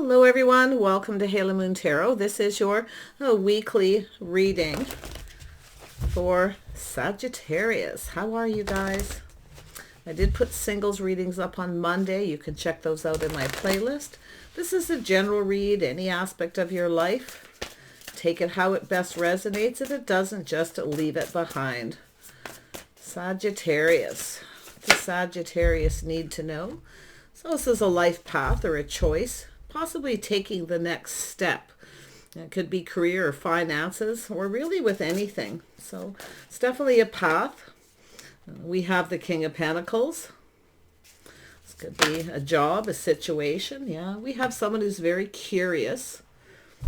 Hello everyone, welcome to Halo Moon Tarot. This is your weekly reading for Sagittarius. How are you guys? I did put singles readings up on Monday. You can check those out in my playlist. This is a general read, any aspect of your life. Take it how it best resonates. If it doesn't, just leave it behind. Sagittarius. What does Sagittarius need to know? So this is a life path or a choice, possibly taking the next step. It could be career or finances, or really with anything. So it's definitely a path. We have the King of Pentacles. This could be a job, a situation. Yeah, we have someone who's very curious.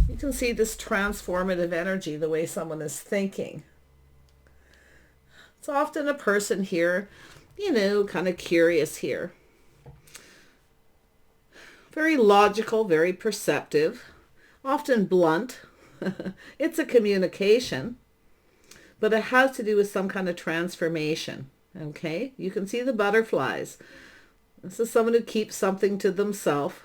You can see this transformative energy, the way someone is thinking. It's often a person here, you know, kind of curious here. Very logical, very perceptive, often blunt. It's a communication, but it has to do with some kind of transformation. Okay, you can see the butterflies. This is someone who keeps something to themselves.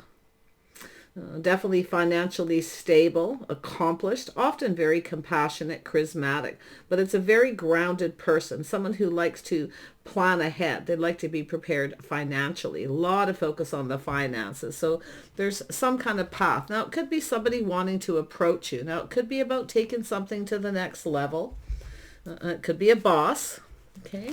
Definitely financially stable, accomplished, often very compassionate, charismatic, but it's a very grounded person, someone who likes to plan ahead. They'd like to be prepared financially. A lot of focus on the finances. So there's some kind of path. Now, it could be somebody wanting to approach you. Now, it could be about taking something to the next level. It could be a boss. Okay.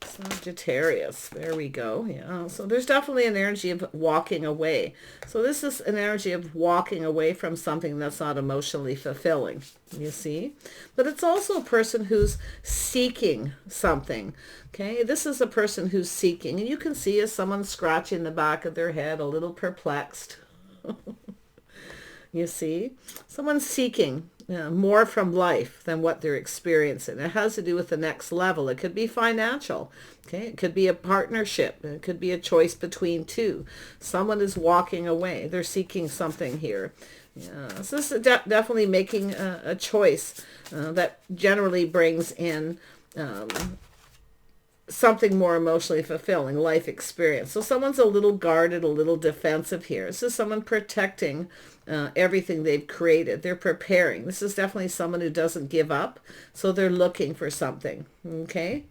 Sagittarius, there we go. Yeah, so there's definitely an energy of walking away. So this is an energy of walking away from something that's not emotionally fulfilling, you see. But it's also a person who's seeking something. Okay, this is a person who's seeking, and you can see as someone scratching the back of their head, a little perplexed. You see, someone's seeking more from life than what they're experiencing. It has to do with the next level. It could be financial. Okay, it could be a partnership. It could be a choice between two. Someone is walking away. They're seeking something here. Yeah, so this is definitely making a choice that generally brings in something more emotionally fulfilling, life experience. So someone's a little guarded, a little defensive here. This is someone protecting everything they've created. They're preparing. This is definitely someone who doesn't give up. So they're looking for something. Okay.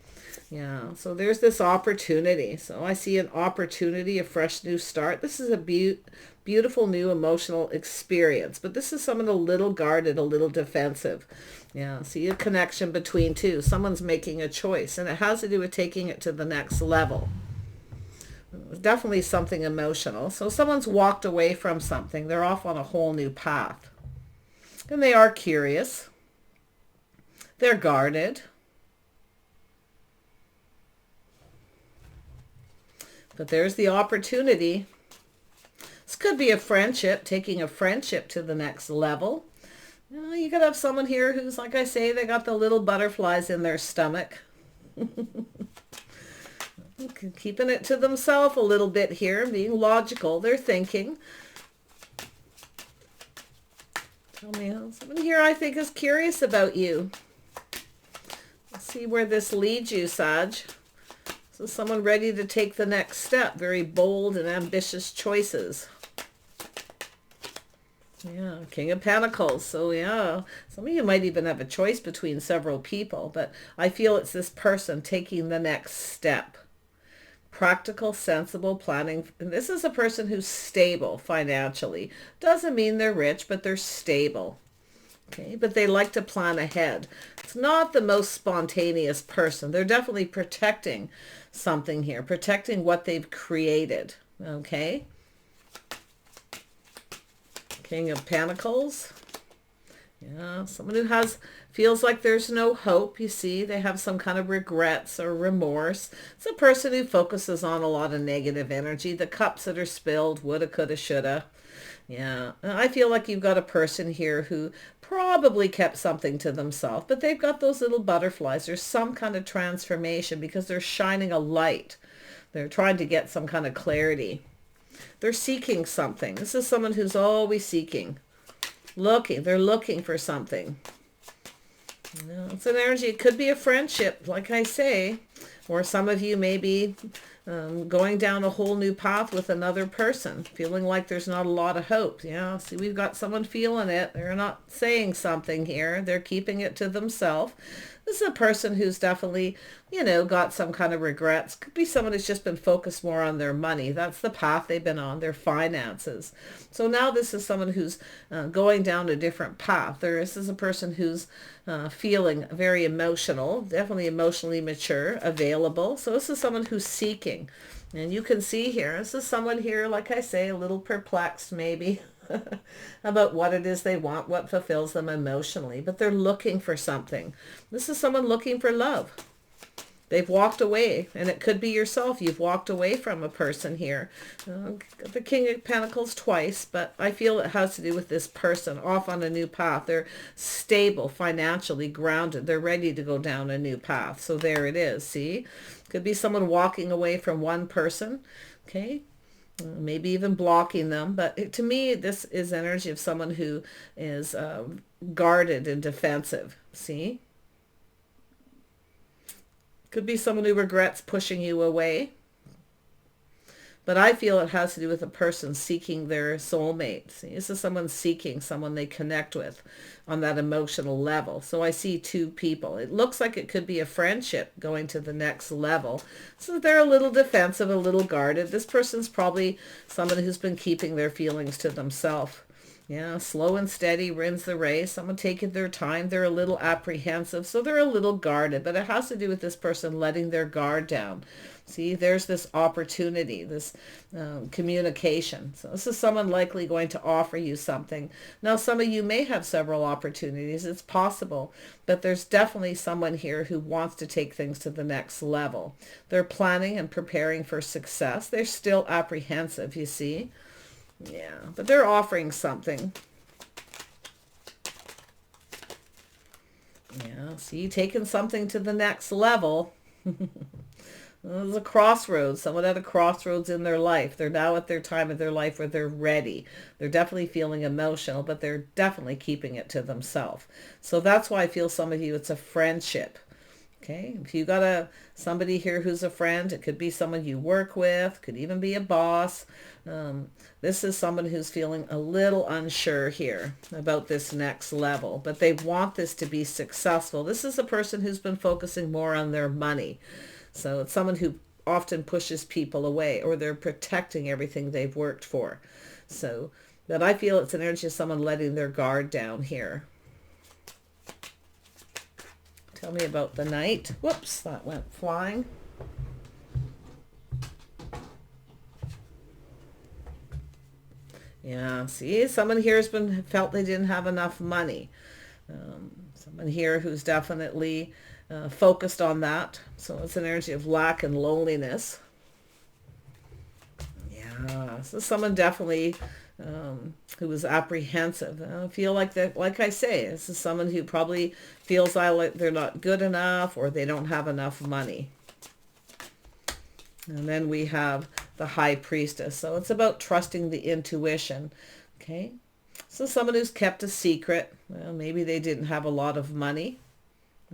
Yeah. So there's this opportunity. So I see an opportunity, a fresh new start. This is a beautiful new emotional experience. But this is someone a little guarded, a little defensive. Yeah, see a connection between two. Someone's making a choice, and it has to do with taking it to the next level. Definitely something emotional. So someone's walked away from something. They're off on a whole new path. And they are curious. They're guarded. But there's the opportunity. This could be a friendship, taking a friendship to the next level. You could have someone here who's, like I say, they got the little butterflies in their stomach. Keeping it to themselves a little bit here, being logical. They're thinking. Tell me, someone here I think is curious about you. Let's see where this leads you, Sag. So someone ready to take the next step. Very bold and ambitious choices. Yeah, King of Pentacles. So yeah, some of you might even have a choice between several people, but I feel it's this person taking the next step. Practical, sensible planning. And this is a person who's stable financially. Doesn't mean they're rich, but they're stable. Okay, but they like to plan ahead. It's not the most spontaneous person. They're definitely protecting something here, protecting what they've created. Okay. King of Pentacles. Yeah, someone who feels like there's no hope. You see, they have some kind of regrets or remorse. It's a person who focuses on a lot of negative energy. The cups that are spilled, woulda, coulda, shoulda. Yeah, I feel like you've got a person here who probably kept something to themselves, but they've got those little butterflies. There's some kind of transformation because they're shining a light. They're trying to get some kind of clarity. They're seeking something. This is someone who's always seeking, looking. They're looking for something. Yeah, it's an energy. It could be a friendship, like I say, or some of you may be going down a whole new path with another person, feeling like there's not a lot of hope. Yeah, see, we've got someone feeling it. They're not saying something here. They're keeping it to themselves. This is a person who's definitely, got some kind of regrets. Could be someone who's just been focused more on their money. That's the path they've been on, their finances. So now this is someone who's going down a different path. This is a person who's feeling very emotional, definitely emotionally mature, available. So this is someone who's seeking. And you can see here, this is someone here, like I say, a little perplexed maybe about what it is they want, what fulfills them emotionally, but they're looking for something. This is someone looking for love. They've walked away, and it could be yourself. You've walked away from a person here. The King of Pentacles twice, but I feel it has to do with this person off on a new path. They're stable, financially grounded. They're ready to go down a new path. So there it is, see? Could be someone walking away from one person, okay? Maybe even blocking them. But to me, this is energy of someone who is guarded and defensive, see? Could be someone who regrets pushing you away. But I feel it has to do with a person seeking their soulmate. See, this is someone seeking someone they connect with on that emotional level. So I see two people. It looks like it could be a friendship going to the next level. So they're a little defensive, a little guarded. This person's probably someone who's been keeping their feelings to themselves. Yeah, slow and steady wins the race. Someone taking their time. They're a little apprehensive, so they're a little guarded. But it has to do with this person letting their guard down. See, there's this opportunity, this communication. So this is someone likely going to offer you something. Now, some of you may have several opportunities. It's possible. But there's definitely someone here who wants to take things to the next level. They're planning and preparing for success. They're still apprehensive, you see. Yeah, but they're offering something. Yeah, see, taking something to the next level. There's a crossroads. Someone at a crossroads in their life. They're now at their time of their life where they're ready. They're definitely feeling emotional, but they're definitely keeping it to themselves. So that's why I feel some of you, it's a friendship. Okay, if you got somebody here who's a friend, it could be someone you work with, could even be a boss. This is someone who's feeling a little unsure here about this next level, but they want this to be successful. This is a person who's been focusing more on their money. So it's someone who often pushes people away, or they're protecting everything they've worked for. So that I feel it's an energy of someone letting their guard down here. Tell me about the Knight. Whoops, that went flying. Yeah, see, someone here has felt they didn't have enough money. Someone here who's definitely focused on that. So it's an energy of lack and loneliness. Yeah, so someone definitely who was apprehensive. I feel like that, like I say, this is someone who probably feels like they're not good enough or they don't have enough money. And then we have the High Priestess. So it's about trusting the intuition. Okay. So someone who's kept a secret. Well, maybe they didn't have a lot of money.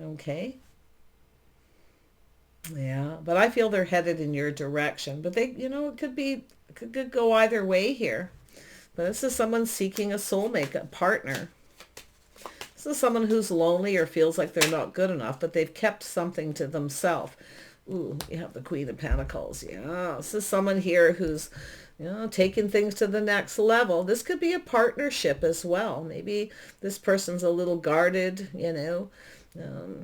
Okay. Yeah, but I feel they're headed in your direction. But they, it could go either way here. But this is someone seeking a soulmate, a partner. This is someone who's lonely or feels like they're not good enough, but they've kept something to themselves. Ooh, you have the Queen of Pentacles. Yeah, this is someone here who's, taking things to the next level. This could be a partnership as well. Maybe this person's a little guarded,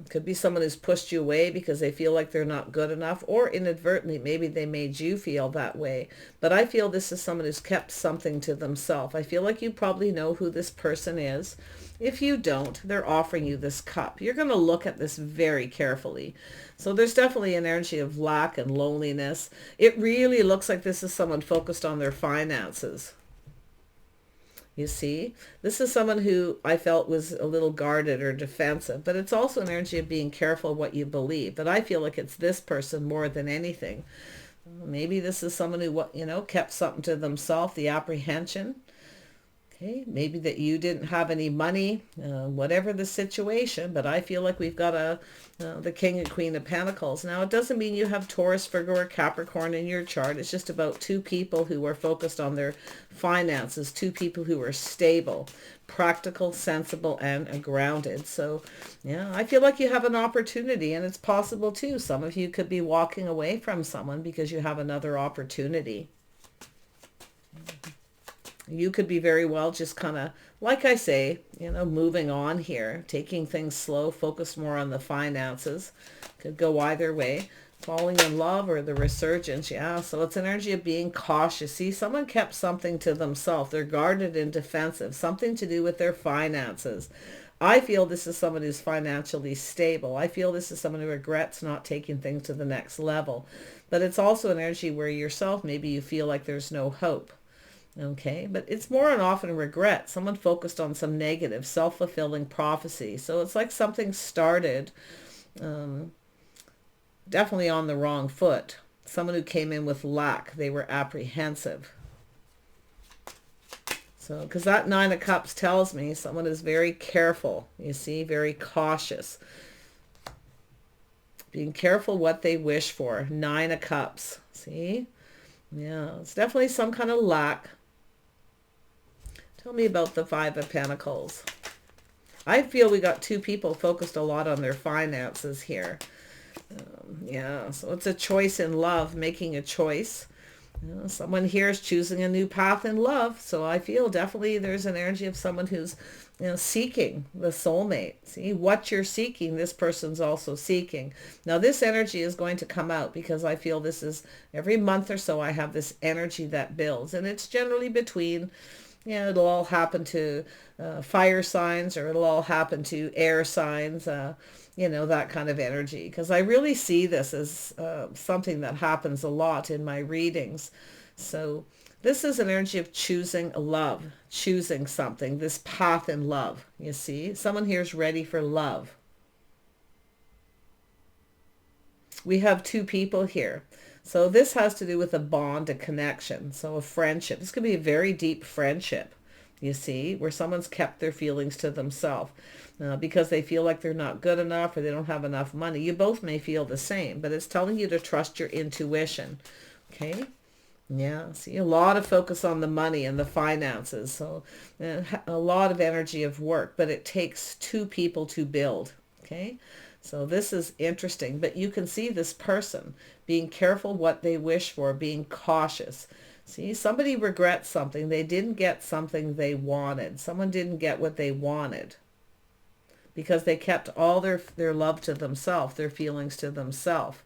could be someone who's pushed you away because they feel like they're not good enough, or inadvertently, maybe they made you feel that way. But I feel this is someone who's kept something to themselves. I feel like you probably know who this person is. If you don't, they're offering you this cup. You're going to look at this very carefully. So there's definitely an energy of lack and loneliness. It really looks like this is someone focused on their finances. You see, this is someone who I felt was a little guarded or defensive, but it's also an energy of being careful what you believe. But I feel like it's this person more than anything. Maybe this is someone who, kept something to themselves, the apprehension. Okay, maybe that you didn't have any money, whatever the situation, but I feel like we've got the King and Queen of Pentacles. Now, it doesn't mean you have Taurus, Virgo, or Capricorn in your chart. It's just about two people who are focused on their finances, two people who are stable, practical, sensible, and grounded. So, yeah, I feel like you have an opportunity, and it's possible too. Some of you could be walking away from someone because you have another opportunity. You could be very well just kind of, like I say, you know, moving on here, taking things slow, focus more on the finances. Could go either way. Falling in love or the resurgence. Yeah, so it's energy of being cautious. See, someone kept something to themselves. They're guarded and defensive. Something to do with their finances. I feel this is someone who's financially stable. I feel this is someone who regrets not taking things to the next level. But it's also an energy where yourself, maybe you feel like there's no hope. Okay, but it's more and often regret. Someone focused on some negative, self-fulfilling prophecy. So it's like something started definitely on the wrong foot. Someone who came in with lack. They were apprehensive. So, because that Nine of Cups tells me someone is very careful. You see, very cautious. Being careful what they wish for. Nine of Cups. See? Yeah, it's definitely some kind of lack. Tell me about the Five of Pentacles. I feel we got two people focused a lot on their finances here. Yeah, so it's a choice in love, making a choice. You know, someone here is choosing a new path in love. So I feel definitely there's an energy of someone who's, you know, seeking the soulmate. See, what you're seeking, this person's also seeking. Now, this energy is going to come out because I feel this is every month or so I have this energy that builds. And it's generally between, you know, it'll all happen to fire signs or it'll all happen to air signs, you know, that kind of energy. Because I really see this as something that happens a lot in my readings. So this is an energy of choosing love, choosing something, this path in love, you see. Someone here is ready for love. We have two people here. So this has to do with a bond, a connection, so a friendship. This could be a very deep friendship, you see, where someone's kept their feelings to themselves because they feel like they're not good enough or they don't have enough money. You both may feel the same, but it's telling you to trust your intuition, okay? Yeah, see, a lot of focus on the money and the finances, so a lot of energy of work, but it takes two people to build, okay? So this is interesting, but you can see this person being careful what they wish for, being cautious. See, somebody regrets something. They didn't get something they wanted. Someone didn't get what they wanted because they kept all their love to themselves, their feelings to themselves.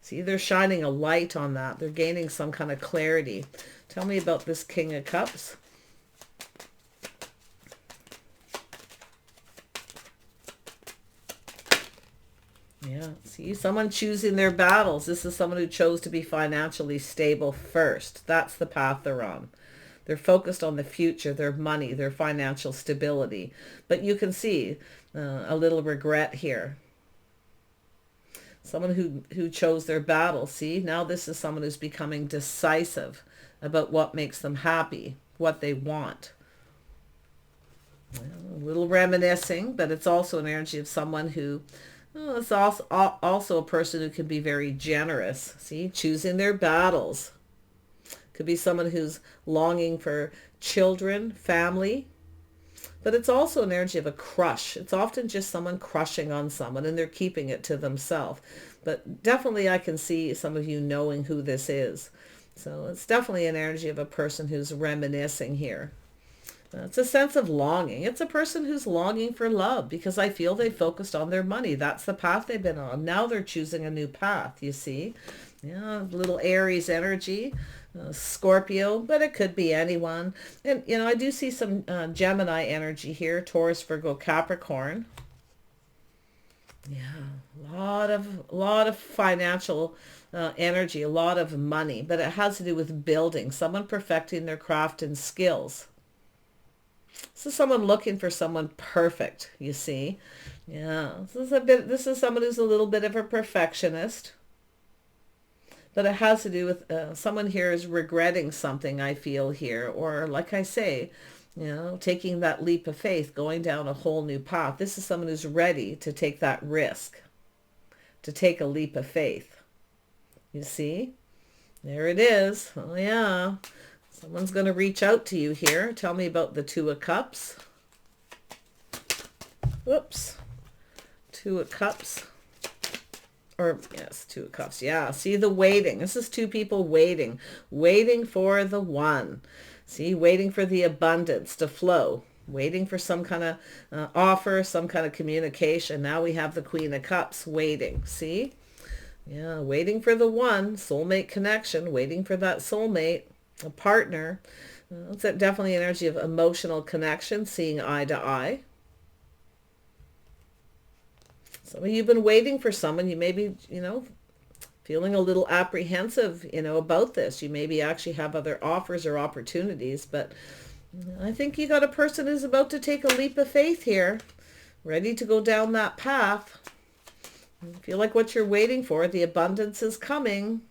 See, they're shining a light on that. They're gaining some kind of clarity. Tell me about this King of Cups. Yeah, see, someone choosing their battles. This is someone who chose to be financially stable first. That's the path they're on. They're focused on the future, their money, their financial stability. But you can see a little regret here. Someone who chose their battle. See, now this is someone who's becoming decisive about what makes them happy, what they want. Well, a little reminiscing, but it's also an energy of someone who... Oh, it's also a person who can be very generous. See, choosing their battles. Could be someone who's longing for children, family. But it's also an energy of a crush. It's often just someone crushing on someone and they're keeping it to themselves. But definitely I can see some of you knowing who this is. So it's definitely an energy of a person who's reminiscing here. It's a sense of longing. It's a person who's longing for love because I feel they focused on their money. That's the path they've been on. Now they're choosing a new path, you see. Yeah, little Aries energy, Scorpio, but it could be anyone. And, you know, I do see some Gemini energy here, Taurus, Virgo, Capricorn. Yeah, a lot of financial energy, a lot of money, but it has to do with building, someone perfecting their craft and skills. This is someone looking for someone perfect, you see. Yeah, this is someone who's a little bit of a perfectionist. But it has to do with someone here is regretting something, I feel here. Or like I say, You know, taking that leap of faith, going down a whole new path. This is someone who's ready to take that risk, to take a leap of faith. You see? There it is. Oh, yeah. Someone's going to reach out to you here. Tell me about the Two of Cups. Whoops. Two of Cups. Or, yes, Two of Cups. Yeah, see the waiting. This is two people waiting. Waiting for the one. See, waiting for the abundance to flow. Waiting for some kind of offer, some kind of communication. Now we have the Queen of Cups waiting. See? Yeah, waiting for the one. Soulmate connection. Waiting for that soulmate. A partner. It's definitely an energy of emotional connection. Seeing eye to eye. Some of you have been waiting for someone. You may be, feeling a little apprehensive, about this. You maybe actually have other offers or opportunities, but I think you got a person who's about to take a leap of faith here, ready to go down that path. I feel like what you're waiting for, the abundance is coming.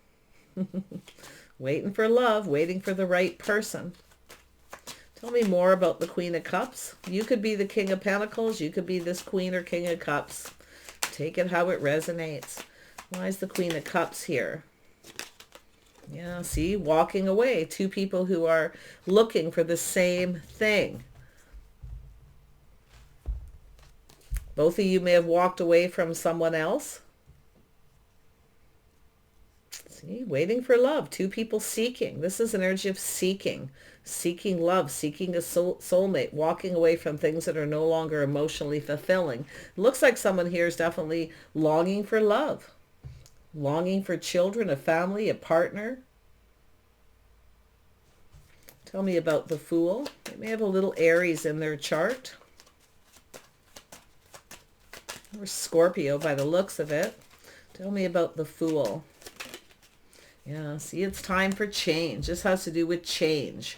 Waiting for love, waiting for the right person. Tell me more about the Queen of Cups. You could be the King of Pentacles. You could be this Queen or King of Cups. Take it how it resonates. Why is the Queen of Cups here? Yeah, see, walking away. Two people who are looking for the same thing. Both of you may have walked away from someone else. See, waiting for love. Two people seeking. This is an energy of seeking. Seeking love, seeking a soulmate, walking away from things that are no longer emotionally fulfilling. It looks like someone here is definitely longing for love. Longing for children, a family, a partner. Tell me about the Fool. They may have a little Aries in their chart. Or Scorpio by the looks of it. Tell me about the Fool. Yeah, see, it's time for change. This has to do with change.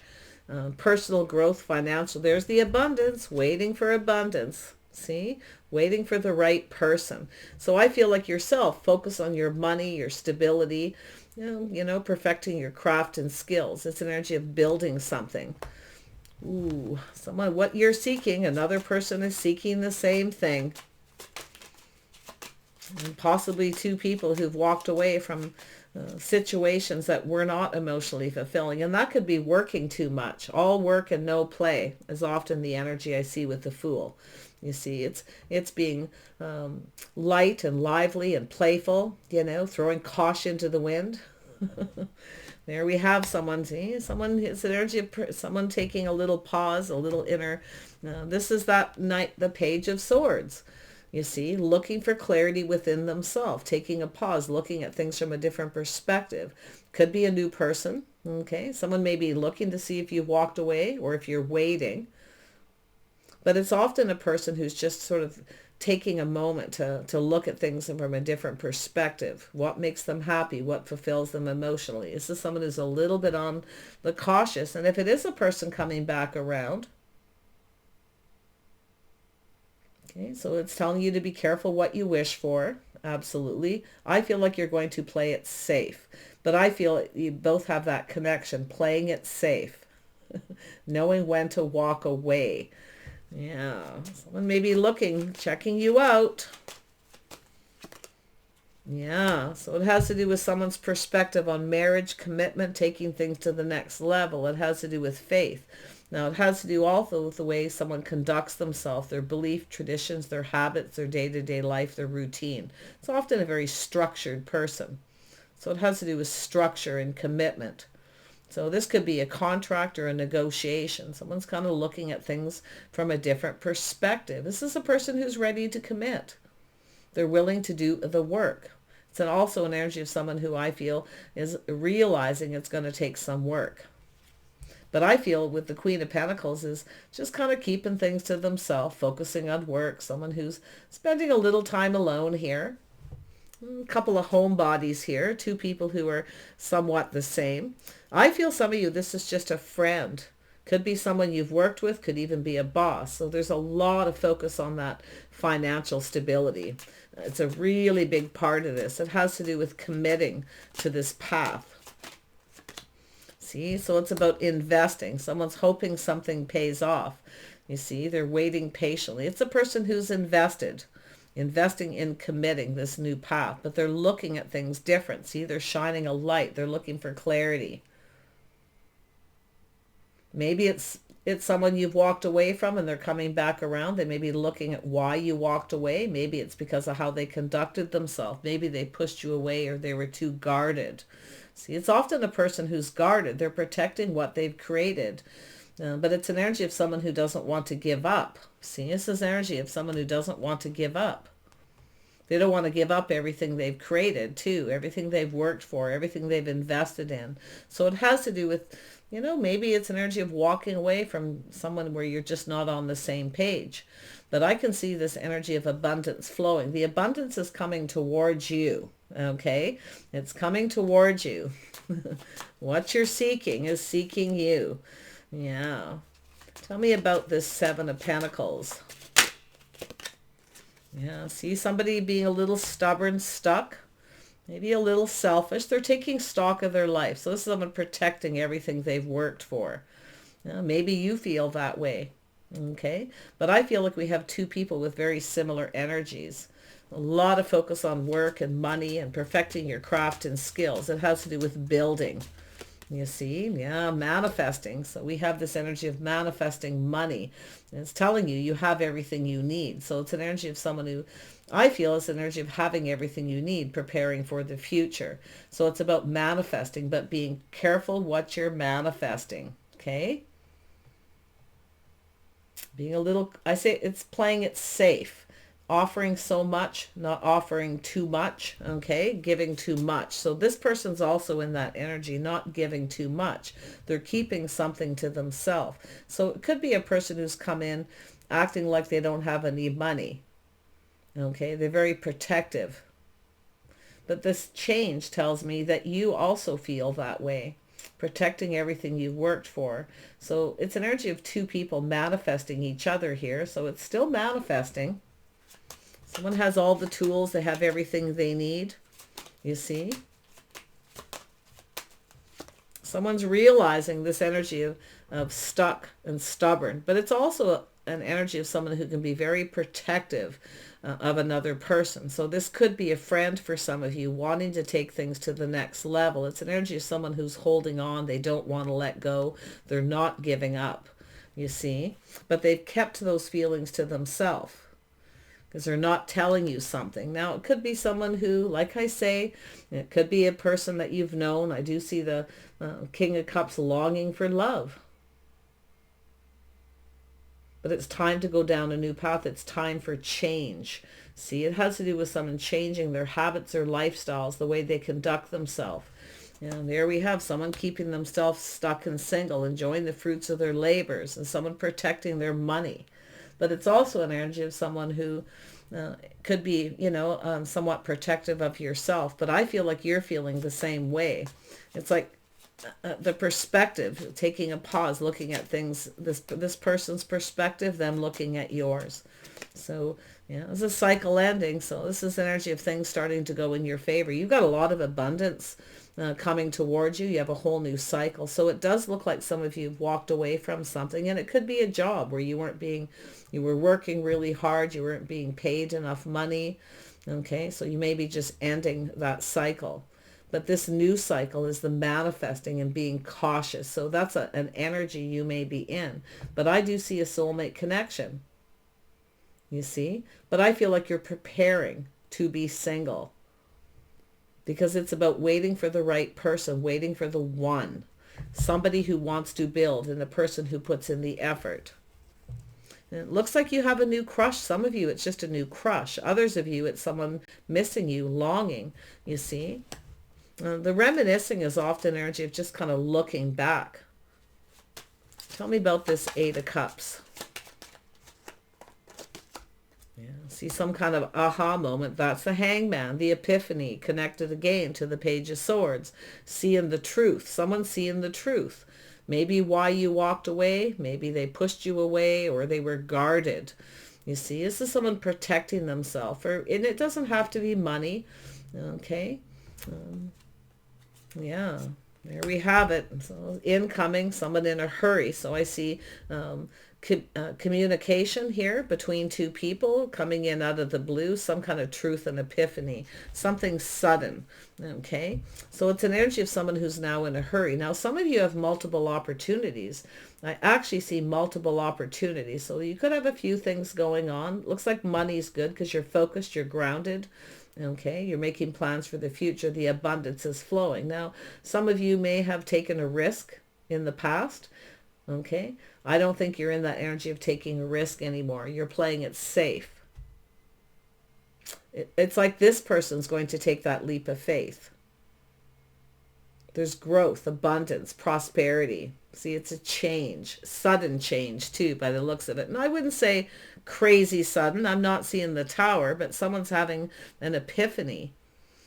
Personal growth, financial. There's the abundance, waiting for abundance. See, waiting for the right person. So I feel like yourself, focus on your money, your stability, perfecting your craft and skills. It's an energy of building something. Ooh, someone, what you're seeking, another person is seeking the same thing. And possibly two people who've walked away from situations that were not emotionally fulfilling. And that could be working too much. All work and no play is often the energy I see with the Fool. You see, it's being light and lively and playful, throwing caution to the wind. There we have someone, it's an energy of someone taking a little pause, a little inner. This is that night, the Page of Swords. You see, looking for clarity within themselves, taking a pause, looking at things from a different perspective. Could be a new person, okay? Someone may be looking to see if you've walked away or if you're waiting. But it's often a person who's just sort of taking a moment to look at things from a different perspective. What makes them happy? What fulfills them emotionally? This is someone who's a little bit on the cautious. And if it is a person coming back around, okay, so it's telling you to be careful what you wish for. Absolutely. I feel like you're going to play it safe. But I feel you both have that connection, playing it safe. Knowing when to walk away. Yeah. Someone may be looking, checking you out. Yeah. So it has to do with someone's perspective on marriage, commitment, taking things to the next level. It has to do with faith. Now, it has to do also with the way someone conducts themselves, their belief, traditions, their habits, their day-to-day life, their routine. It's often a very structured person. So it has to do with structure and commitment. So this could be a contract or a negotiation. Someone's kind of looking at things from a different perspective. This is a person who's ready to commit. They're willing to do the work. It's also an energy of someone who I feel is realizing it's going to take some work. But I feel with the Queen of Pentacles is just kind of keeping things to themselves, focusing on work, someone who's spending a little time alone here. A couple of homebodies here, two people who are somewhat the same. I feel some of you, this is just a friend. Could be someone you've worked with, could even be a boss. So there's a lot of focus on that financial stability. It's a really big part of this. It has to do with committing to this path. See, so it's about investing. Someone's hoping something pays off. You see, they're waiting patiently. It's a person who's investing in committing this new path, but they're looking at things different. See, they're shining a light. They're looking for clarity. Maybe it's someone you've walked away from and they're coming back around. They may be looking at why you walked away. Maybe it's because of how they conducted themselves. Maybe they pushed you away or they were too guarded. See, it's often a person who's guarded. They're protecting what they've created. But it's an energy of someone who doesn't want to give up. See, this is energy of someone who doesn't want to give up. They don't want to give up everything they've created too, everything they've worked for, everything they've invested in. So it has to do with, maybe it's an energy of walking away from someone where you're just not on the same page. But I can see this energy of abundance flowing. The abundance is coming towards you, okay? It's coming towards you. What you're seeking is seeking you. Yeah. Tell me about this Seven of Pentacles. Yeah, see somebody being a little stubborn, stuck, maybe a little selfish. They're taking stock of their life. So this is someone protecting everything they've worked for. Maybe you feel that way, okay? But I feel like we have two people with very similar energies. A lot of focus on work and money and perfecting your craft and skills. It has to do with building. You see, yeah, manifesting. So we have this energy of manifesting money. And it's telling you have everything you need. So it's an energy of someone who I feel is an energy of having everything you need, preparing for the future. So it's about manifesting, but being careful what you're manifesting. Okay? Being a little, I say it's playing it safe. Offering so much, not offering too much, okay? Giving too much. So this person's also in that energy, not giving too much. They're keeping something to themselves. So it could be a person who's come in acting like they don't have any money, okay? They're very protective. But this change tells me that you also feel that way, protecting everything you've worked for. So it's an energy of two people manifesting each other here. So it's still manifesting. Someone has all the tools. They have everything they need. You see? Someone's realizing this energy of stuck and stubborn. But it's also an energy of someone who can be very protective of another person. So this could be a friend for some of you wanting to take things to the next level. It's an energy of someone who's holding on. They don't want to let go. They're not giving up, you see? But they've kept those feelings to themselves, because they're not telling you something. Now, it could be someone who, like I say, it could be a person that you've known. I do see the King of Cups longing for love. But it's time to go down a new path. It's time for change. See, it has to do with someone changing their habits, their lifestyles, the way they conduct themselves. And there we have someone keeping themselves stuck and single, enjoying the fruits of their labors, and someone protecting their money. But it's also an energy of someone who could be, somewhat protective of yourself. But I feel like you're feeling the same way. It's like the perspective, taking a pause, looking at things, this person's perspective, them looking at yours. So, it's a cycle ending. So this is energy of things starting to go in your favor. You've got a lot of abundance coming towards you. You have a whole new cycle. So it does look like some of you have walked away from something, and it could be a job where you were working really hard. You weren't being paid enough money. Okay. So you may be just ending that cycle. But this new cycle is the manifesting and being cautious. So that's an energy you may be in. But I do see a soulmate connection. You see? But I feel like you're preparing to be single, because it's about waiting for the right person, waiting for the one, somebody who wants to build, and the person who puts in the effort. And it looks like you have a new crush. Some of you, it's just a new crush. Others of you, it's someone missing you, longing, you see? The reminiscing is often energy of just kind of looking back. Tell me about this Eight of Cups. Yeah, see some kind of aha moment. That's the Hangman, the epiphany, connected again to the Page of Swords. Seeing the truth. Someone seeing the truth. Maybe why you walked away. Maybe they pushed you away, or they were guarded. You see, this is someone protecting themselves. And it doesn't have to be money. Okay. Yeah. There we have it. So incoming, someone in a hurry. So I see communication here between two people coming in out of the blue, some kind of truth and epiphany, something sudden. Okay, so it's an energy of someone who's now in a hurry. Now, some of you have multiple opportunities. I actually see multiple opportunities. So you could have a few things going on. Looks like money's good because you're focused, you're grounded. Okay, you're making plans for the future. The abundance is flowing. Now, some of you may have taken a risk in the past. Okay, I don't think you're in that energy of taking a risk anymore. You're playing it safe. It's like this person's going to take that leap of faith. There's growth, abundance, prosperity. See, it's a change, sudden change too, by the looks of it. And I wouldn't say crazy sudden. I'm not seeing the tower, but someone's having an epiphany.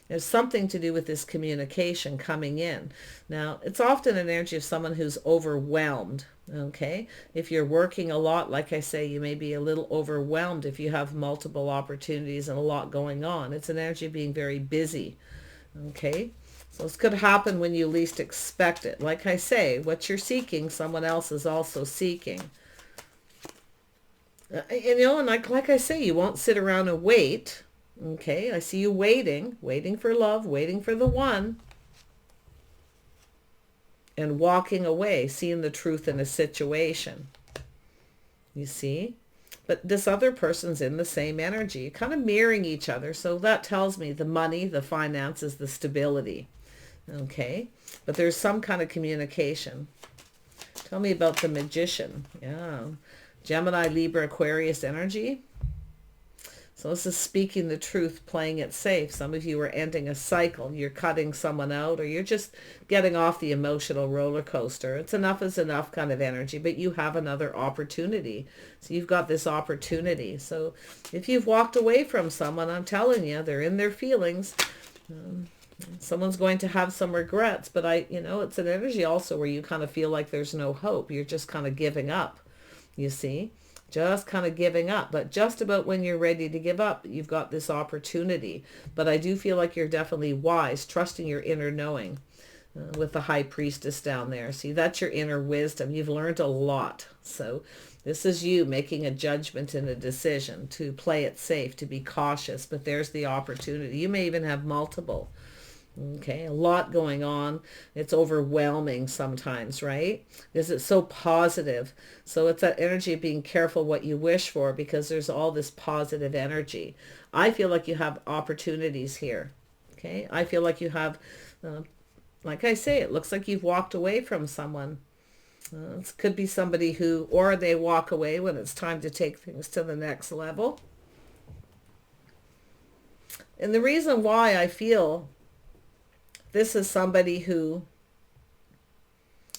There's something to do with this communication coming in. Now, it's often an energy of someone who's overwhelmed, okay? If you're working a lot, like I say, you may be a little overwhelmed if you have multiple opportunities and a lot going on. It's an energy of being very busy, okay? So this could happen when you least expect it. Like I say, what you're seeking, someone else is also seeking. And like I say, you won't sit around and wait. Okay, I see you waiting for love, waiting for the one, and walking away, seeing the truth in a situation. You see? But this other person's in the same energy, kind of mirroring each other. So that tells me the money, the finances, the stability. Okay, but there's some kind of communication. Tell me about the Magician. Yeah, Gemini, Libra, Aquarius energy. So this is speaking the truth, playing it safe. Some of you are ending a cycle. You're cutting someone out, or you're just getting off the emotional roller coaster. It's enough is enough kind of energy, but you have another opportunity. So you've got this opportunity. So if you've walked away from someone, I'm telling you, they're in their feelings. Someone's going to have some regrets, but it's an energy also where you kind of feel like there's no hope. You're just kind of giving up, you see? Just kind of giving up. But just about when you're ready to give up, you've got this opportunity. But I do feel like you're definitely wise, trusting your inner knowing with the High Priestess down there. See, that's your inner wisdom. You've learned a lot. So this is you making a judgment and a decision to play it safe, to be cautious. But there's the opportunity. You may even have multiple. Okay, a lot going on. It's overwhelming sometimes, right? Because it's so positive. So it's that energy of being careful what you wish for, because there's all this positive energy. I feel like you have opportunities here. Okay, I feel like you have, like I say, it looks like you've walked away from someone. It could be somebody or they walk away when it's time to take things to the next level. And the reason why I feel this is somebody who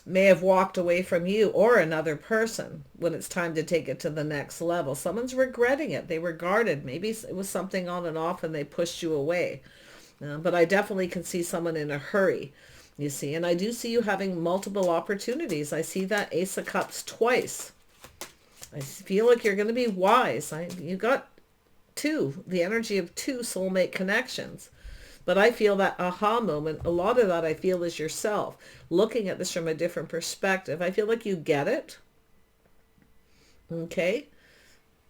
may have walked away from you or another person when it's time to take it to the next level. Someone's regretting it. They were guarded. Maybe it was something on and off and they pushed you away. But I definitely can see someone in a hurry, you see. And I do see you having multiple opportunities. I see that Ace of Cups twice. I feel like you're going to be wise. You got the energy of two soulmate connections. But I feel that aha moment, a lot of that I feel is yourself, looking at this from a different perspective. I feel like you get it, okay,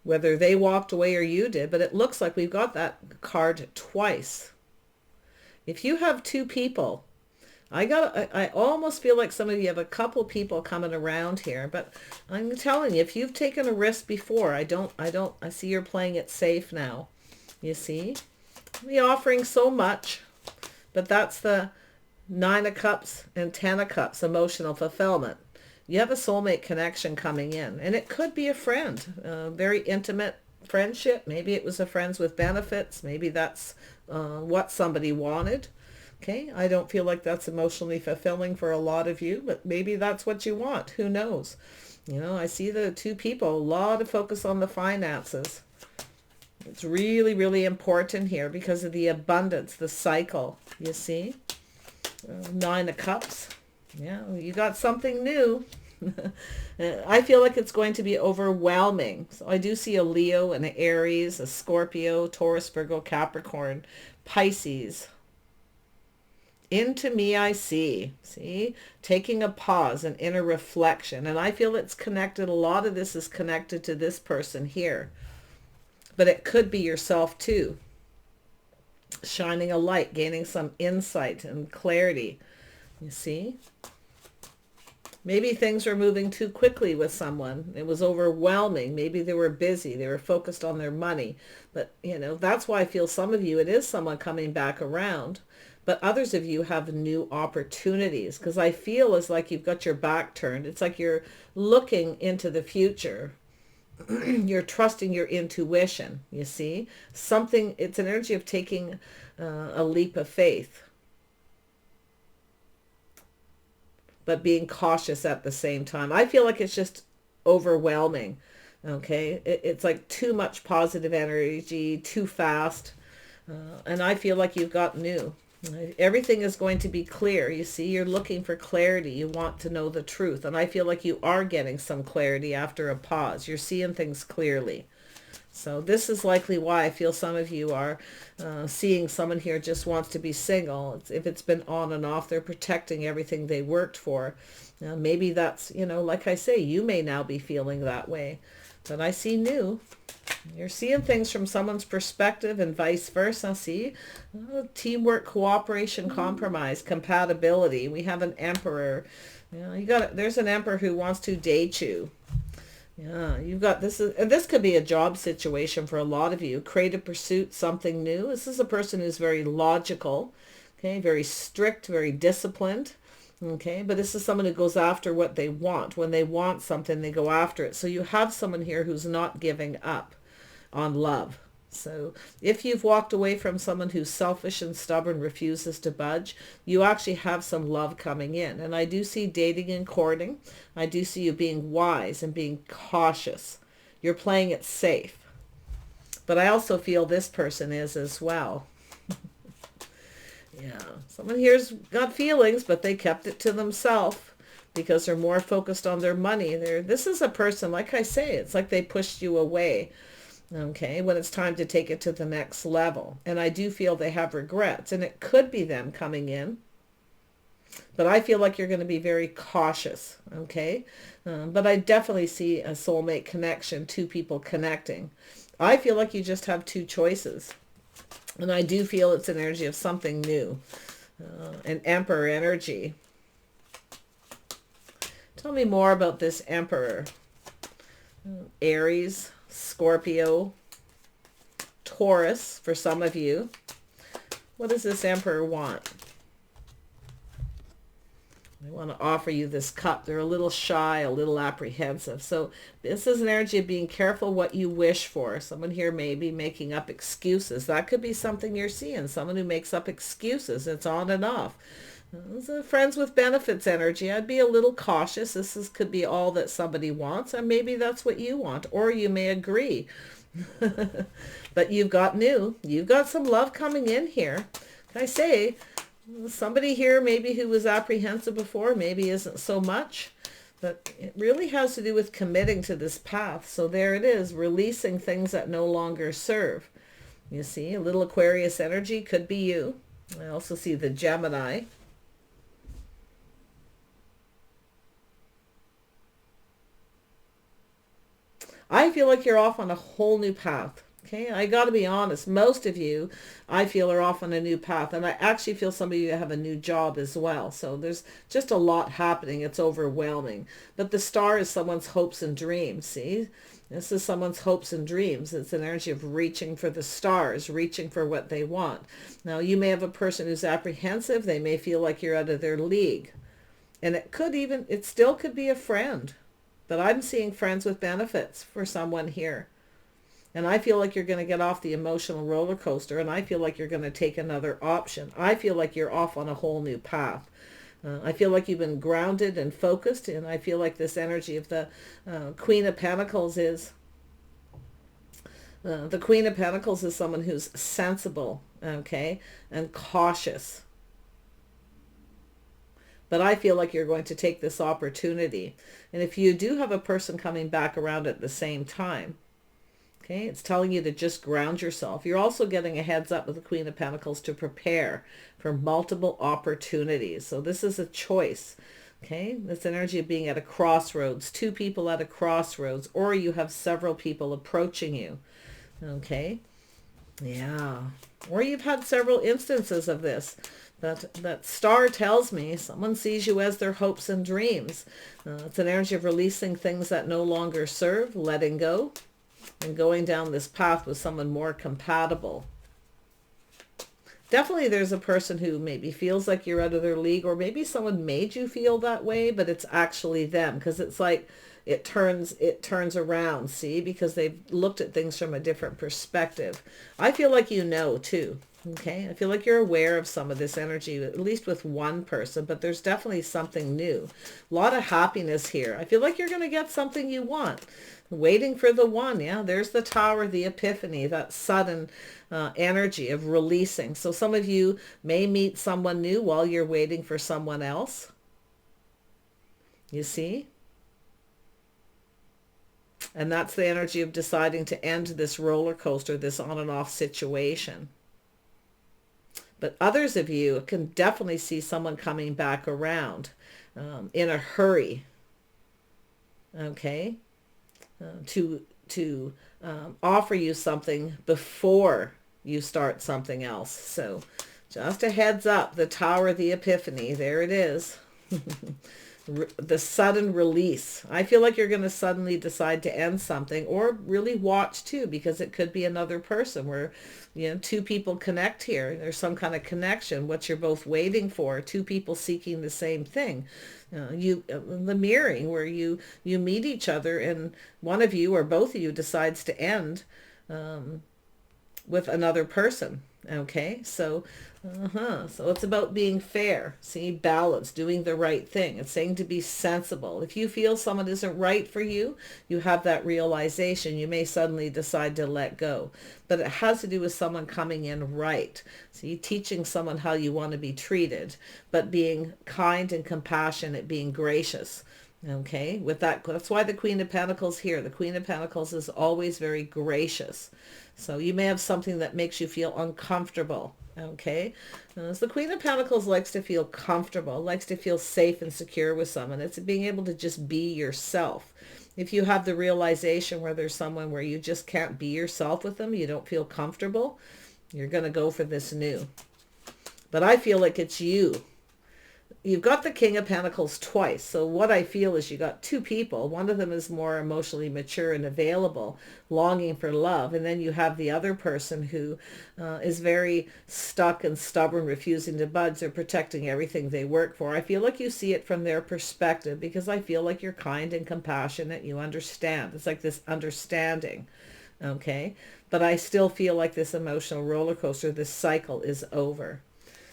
whether they walked away or you did, but it looks like we've got that card twice. If you have two people, I almost feel like some of you have a couple people coming around here, but I'm telling you, if you've taken a risk before, I see you're playing it safe now, you see? Be offering so much, but that's the 9 of Cups and 10 of Cups, emotional fulfillment. You have a soulmate connection coming in, and it could be a friend, a very intimate friendship. Maybe it was a friends with benefits. Maybe that's what somebody wanted. Okay, I don't feel like that's emotionally fulfilling for a lot of you, but maybe that's what you want. Who knows? I see the two people, a lot of focus on the finances. It's really, really important here because of the abundance, the cycle, you see? 9 of Cups. Yeah, you got something new. I feel like it's going to be overwhelming. So I do see a Leo, an Aries, a Scorpio, Taurus, Virgo, Capricorn, Pisces. Into me I see. See? Taking a pause, an inner reflection. And I feel it's connected. A lot of this is connected to this person here. But it could be yourself too. Shining a light, gaining some insight and clarity. You see? Maybe things were moving too quickly with someone. It was overwhelming. Maybe they were busy. They were focused on their money. But, you know, that's why I feel some of you, it is someone coming back around. But others of you have new opportunities, because I feel it's like you've got your back turned. It's like you're looking into the future. You're trusting your intuition, you see? Something, it's an energy of taking a leap of faith, but being cautious at the same time. I feel like it's just overwhelming, okay? It's like too much positive energy, too fast, and I feel like you've got new. Everything is going to be clear. You see, you're looking for clarity. You want to know the truth. And I feel like you are getting some clarity after a pause. You're seeing things clearly. So this is likely why I feel some of you are seeing someone here just wants to be single. If it's been on and off, they're protecting everything they worked for. Maybe that's, you know, like I say, you may now be feeling that way. But I see new. You're seeing things from someone's perspective and vice versa. See, teamwork, cooperation, compromise, compatibility. We have an emperor. You know, there's an emperor who wants to date you. Yeah, you've got and this could be a job situation for a lot of you. Creative pursuit, something new. This is a person who's very logical, okay, very strict, very disciplined. Okay, but this is someone who goes after what they want. When they want something, they go after it. So you have someone here who's not giving up on love. So if you've walked away from someone who's selfish and stubborn, refuses to budge, you actually have some love coming in. And I do see dating and courting. I do see you being wise and being cautious. You're playing it safe. But I also feel this person is as well. Yeah, someone here's got feelings, but they kept it to themselves because they're more focused on their money. This is a person, like I say, it's like they pushed you away, okay, when it's time to take it to the next level. And I do feel they have regrets, and it could be them coming in. But I feel like you're going to be very cautious, okay? But I definitely see a soulmate connection, two people connecting. I feel like you just have two choices. And I do feel it's an energy of something new, an emperor energy. Tell me more about this emperor. Aries, Scorpio, Taurus for some of you. What does this emperor want? They want to offer you this cup. They're a little shy, a little apprehensive. So this is an energy of being careful what you wish for. Someone here may be making up excuses. That could be something you're seeing. Someone who makes up excuses. It's on and off. This is a friends with benefits energy. I'd be a little cautious. Could be all that somebody wants, and maybe that's what you want, or you may agree. But you've got new. You've got some love coming in here. Can I say, somebody here maybe who was apprehensive before, maybe isn't so much, but it really has to do with committing to this path. So there it is, releasing things that no longer serve. You see, a little Aquarius energy could be you. I also see the Gemini. I feel like you're off on a whole new path. Okay, I got to be honest. Most of you, I feel, are off on a new path. And I actually feel some of you have a new job as well. So there's just a lot happening. It's overwhelming. But the star is someone's hopes and dreams. See, this is someone's hopes and dreams. It's an energy of reaching for the stars, reaching for what they want. Now, you may have a person who's apprehensive. They may feel like you're out of their league. And it still could be a friend. But I'm seeing friends with benefits for someone here. And I feel like you're going to get off the emotional roller coaster, and I feel like you're going to take another option. I feel like you're off on a whole new path. I feel like you've been grounded and focused, and I feel like this energy of the Queen of Pentacles is... the Queen of Pentacles is someone who's sensible, okay, and cautious. But I feel like you're going to take this opportunity. And if you do have a person coming back around at the same time, Okay, it's telling you to just ground yourself. You're also getting a heads up with the Queen of Pentacles to prepare for multiple opportunities. So this is a choice. Okay, this energy of being at a crossroads, two people at a crossroads, or you have several people approaching you. Okay, yeah, or you've had several instances of this. That star tells me someone sees you as their hopes and dreams. It's an energy of releasing things that no longer serve, letting go, and going down this path with someone more compatible. Definitely there's a person who maybe feels like you're out of their league, or maybe someone made you feel that way, but it's actually them, because it's like it turns around, see, because they've looked at things from a different perspective. I feel like you know too. Okay, I feel like you're aware of some of this energy, at least with one person, but there's definitely something new. A lot of happiness here. I feel like you're going to get something you want. Waiting for the one. Yeah, there's the Tower, the epiphany, that sudden energy of releasing. So some of you may meet someone new while you're waiting for someone else. You see? And that's the energy of deciding to end this roller coaster, this on and off situation. But others of you can definitely see someone coming back around in a hurry, okay, to offer you something before you start something else. So just a heads up, the Tower, the epiphany, there it is. The sudden release. I feel like you're going to suddenly decide to end something, or really watch too, because it could be another person where, you know, two people connect here. There's some kind of connection, what you're both waiting for, two people seeking the same thing. The mirroring, where you meet each other and one of you or both of you decides to end with another person. Okay, so it's about being fair, see, balance, doing the right thing. It's saying to be sensible. If you feel someone isn't right for you, you have that realization, you may suddenly decide to let go. But it has to do with someone coming in right. See, teaching someone how you want to be treated, but being kind and compassionate, being gracious. Okay, with that, that's why the Queen of Pentacles here. The Queen of Pentacles is always very gracious. So you may have something that makes you feel uncomfortable. Okay, so the Queen of Pentacles likes to feel comfortable, likes to feel safe and secure with someone. It's being able to just be yourself. If you have the realization where there's someone where you just can't be yourself with them, you don't feel comfortable, you're going to go for this new. But I feel like it's you. You've got the King of Pentacles twice. So what I feel is you got two people. One of them is more emotionally mature and available, longing for love. And then you have the other person who is very stuck and stubborn, refusing to budge. They're protecting everything they work for. I feel like you see it from their perspective, because I feel like you're kind and compassionate. You understand. It's like this understanding. Okay. But I still feel like this emotional roller coaster, this cycle is over.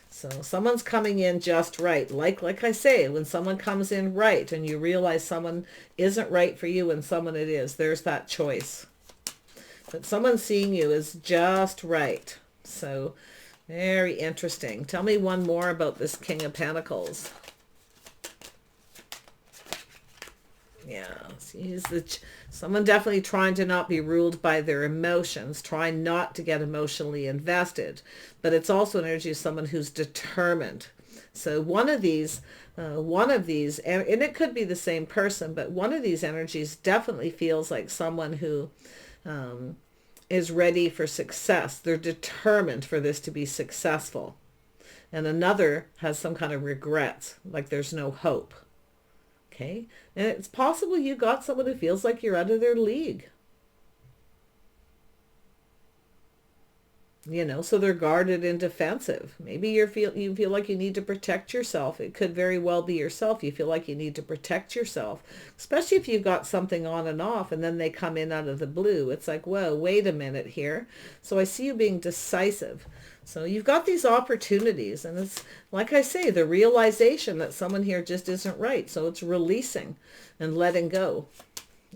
So someone's coming in just right. Like I say, when someone comes in right and you realize someone isn't right for you and someone it is, there's that choice. But someone seeing you is just right. So very interesting. Tell me one more about this King of Pentacles. Yeah, he's someone definitely trying to not be ruled by their emotions, trying not to get emotionally invested. But it's also an energy of someone who's determined. So one of these, and it could be the same person, but one of these energies definitely feels like someone who is ready for success. They're determined for this to be successful. And another has some kind of regrets, like there's no hope. Okay, and it's possible you got someone who feels like you're out of their league. You know, so they're guarded and defensive. Maybe you feel like you need to protect yourself. It could very well be yourself. You feel like you need to protect yourself, especially if you've got something on and off and then they come in out of the blue. It's like, whoa, wait a minute here. So I see you being decisive. So you've got these opportunities, and it's like I say, the realization that someone here just isn't right. So it's releasing and letting go.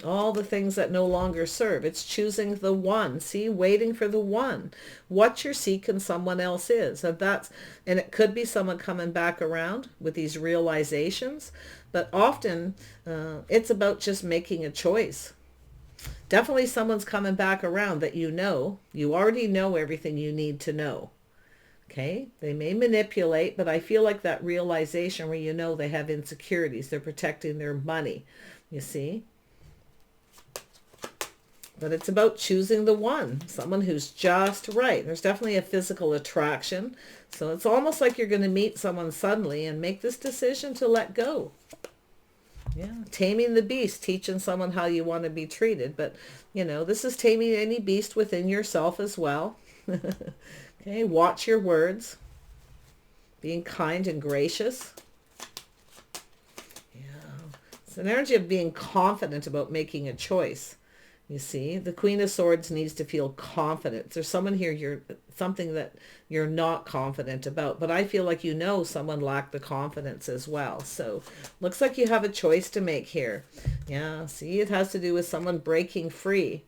All the things that no longer serve. It's choosing the one. See, waiting for the one. What you're seeking someone else is. And it could be someone coming back around with these realizations. But often it's about just making a choice. Definitely someone's coming back around that you know. You already know everything you need to know. Okay, they may manipulate, but I feel like that realization where you know they have insecurities, they're protecting their money, you see. But it's about choosing the one, someone who's just right. There's definitely a physical attraction. So it's almost like you're going to meet someone suddenly and make this decision to let go. Yeah, taming the beast, teaching someone how you want to be treated. But, you know, this is taming any beast within yourself as well. Okay, watch your words. Being kind and gracious. Yeah, it's an energy of being confident about making a choice. You see, the Queen of Swords needs to feel confident. There's someone here, something that you're not confident about, but I feel like you know someone lacked the confidence as well. So looks like you have a choice to make here. Yeah, see, it has to do with someone breaking free.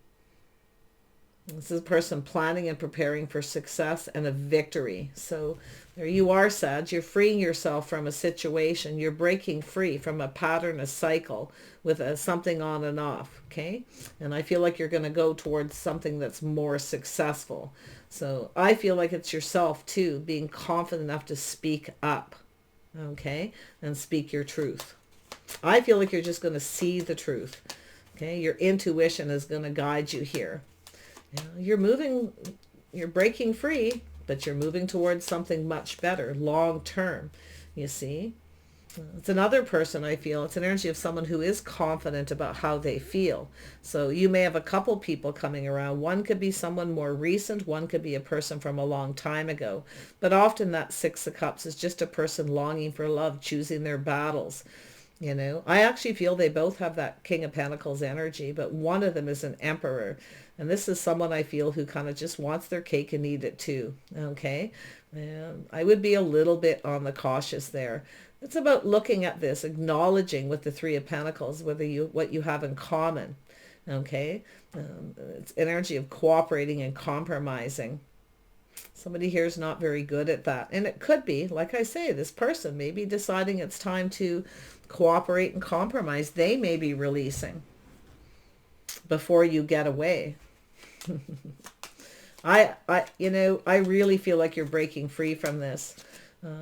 This is a person planning and preparing for success and a victory. So there you are, Sag. You're freeing yourself from a situation. You're breaking free from a pattern, a cycle with something on and off. Okay. And I feel like you're going to go towards something that's more successful. So I feel like it's yourself too, being confident enough to speak up. Okay. And speak your truth. I feel like you're just going to see the truth. Okay. Your intuition is going to guide you here. You're moving, you're breaking free, but you're moving towards something much better, long term, you see. It's another person, I feel. It's an energy of someone who is confident about how they feel. So you may have a couple people coming around. One could be someone more recent. One could be a person from a long time ago. But often that Six of Cups is just a person longing for love, choosing their battles. You know, I actually feel they both have that King of Pentacles energy, but one of them is an Emperor. And this is someone I feel who kind of just wants their cake and eat it too. Okay. And I would be a little bit on the cautious there. It's about looking at this, acknowledging with the Three of Pentacles, what you have in common. Okay. It's energy of cooperating and compromising. Somebody here is not very good at that. And it could be, like I say, this person may be deciding it's time to cooperate and compromise. They may be releasing before you get away. I really feel like you're breaking free from this.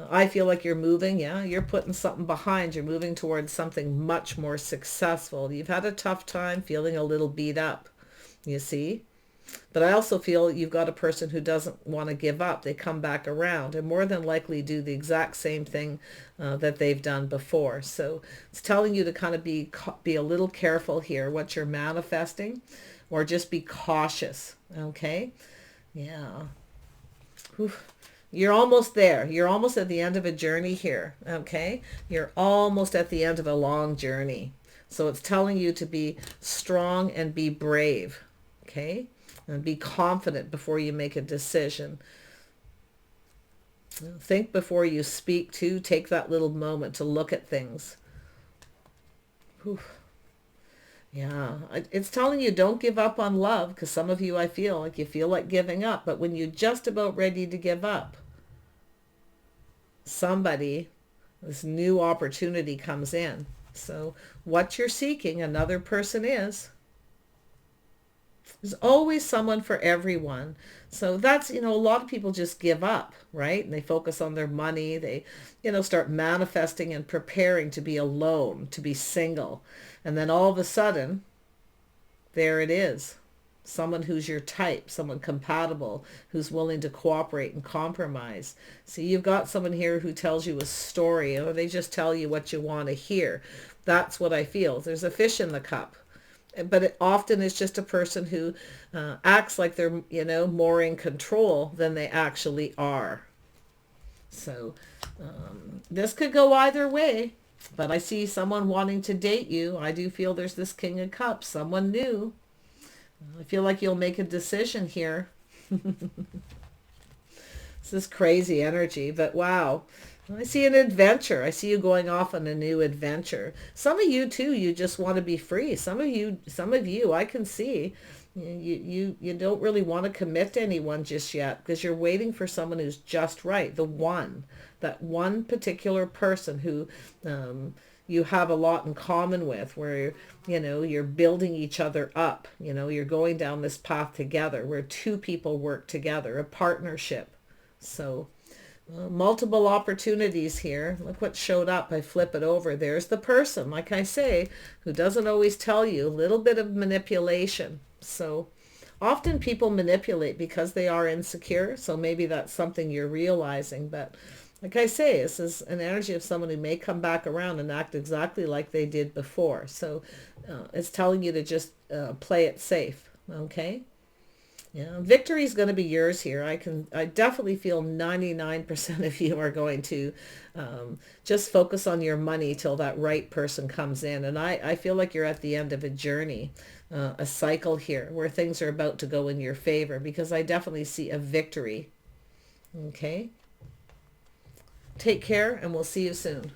I feel like you're moving. Yeah, you're putting something behind. You're moving towards something much more successful. You've had a tough time, feeling a little beat up, you see. But I also feel you've got a person who doesn't want to give up. They come back around and more than likely do the exact same thing that they've done before. So it's telling you to kind of be a little careful here what you're manifesting, or just be cautious. Okay. Yeah. Whew. You're almost there. You're almost at the end of a journey here. Okay. You're almost at the end of a long journey. So it's telling you to be strong and be brave. Okay. And be confident before you make a decision. Think before you speak too. Take that little moment to look at things. Whew. Yeah, it's telling you don't give up on love, because some of you, I feel like you feel like giving up. But when you're just about ready to give up, this new opportunity comes in. So what you're seeking, another person is. There's always someone for everyone. So that's, a lot of people just give up, right? And they focus on their money. They, start manifesting and preparing to be alone, to be single. And then all of a sudden, there it is. Someone who's your type, someone compatible, who's willing to cooperate and compromise. See, you've got someone here who tells you a story, or they just tell you what you want to hear. That's what I feel. There's a fish in the cup. But it often is just a person who acts like they're, more in control than they actually are. So this could go either way. But I see someone wanting to date you. I do feel there's this King of Cups, someone new. I feel like you'll make a decision here. This is crazy energy, but wow. I see an adventure. I see you going off on a new adventure. Some of you too, you just want to be free. Some of you, I can see you don't really want to commit to anyone just yet, because you're waiting for someone who's just right. That one particular person who, you have a lot in common with, where, you know, you're building each other up. You know, you're going down this path together where two people work together, a partnership. So multiple opportunities here. Look what showed up. I flip it over. There's the person, like I say, who doesn't always tell you. A little bit of manipulation. So often people manipulate because they are insecure. So maybe that's something you're realizing. But like I say, this is an energy of someone who may come back around and act exactly like they did before. So it's telling you to just play it safe. Okay. Yeah, victory is going to be yours here. I definitely feel 99% of you are going to just focus on your money till that right person comes in. And I feel like you're at the end of a journey, a cycle here where things are about to go in your favor, because I definitely see a victory. Okay. Take care, and we'll see you soon.